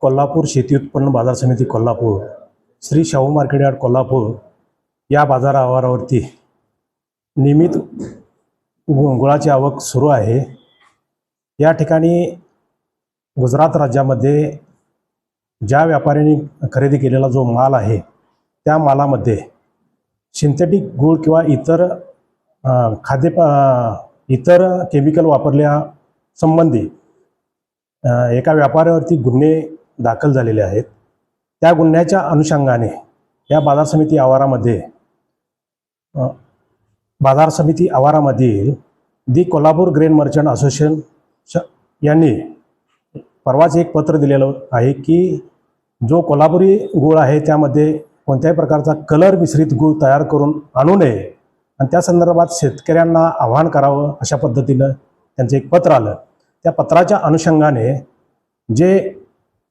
कोल्हापूर शेती उत्पन्न बाजार समिती कोल्हापूर, श्री शाहू मार्केट यार्ड कोल्हापूर या बाजार आवारावरती नियमित गुळाची आवक सुरू आहे। या ठिकाणी गुजरात राज्यामध्ये ज्या व्यापाऱ्यांनी खरेदी केलेला जो माल आहे त्या मालामध्ये सिंथेटिक गूळ किंवा इतर केमिकल वापरल्या संबंधी एका व्यापाऱ्यावरती गुन्हे दाखल झालेले आहेत। त्या गुन्ह्याच्या अनुषंगाने या बाजार समिती आवारामधील दी कोल्हापूर ग्रेन मर्चंट असोसिएशन यांनी परवाच एक पत्र दिलेलं आहे की जो कोल्हापुरी गूळ आहे त्यामध्ये कोणत्याही प्रकारचा कलर मिश्रित गूळ तयार करून आणू नये आणि त्या संदर्भात शेतकऱ्यांना आवाहन करावं अशा पद्धतीनं त्यांचं एक पत्र आलं। त्या पत्राच्या अनुषंगाने जे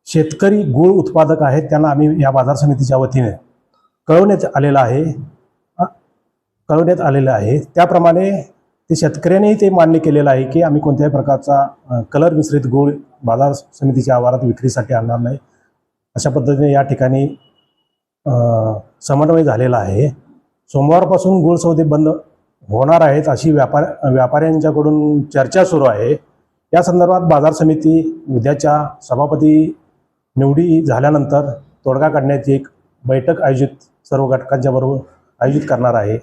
शेतकरी गूळ उत्पादक आहेत त्यांना आम्ही या बाजार समितीच्या वतीने कळवण्यात आलेलं आहे। त्याप्रमाणे ते शेतकऱ्यांनी ते मान्य केलेलं आहे की आम्ही कोणत्याही प्रकारचा कलर मिश्रित गूळ बाजार समितीच्या आवारात विक्रीसाठी आणणार नाही अशा पद्धतीने या ठिकाणी समन्वय झालेला आहे। सोमवारपासून गूळ सौदे बंद होणार आहेत अशी व्यापाऱ्यांच्याकडून चर्चा सुरू आहे। या संदर्भात बाजार समिती उद्याच्या सभापती निवडी झाल्यानंतर तोडगा काढण्याची एक बैठक सर्व घटकांच्या बरोबर आयोजित करणार आहे।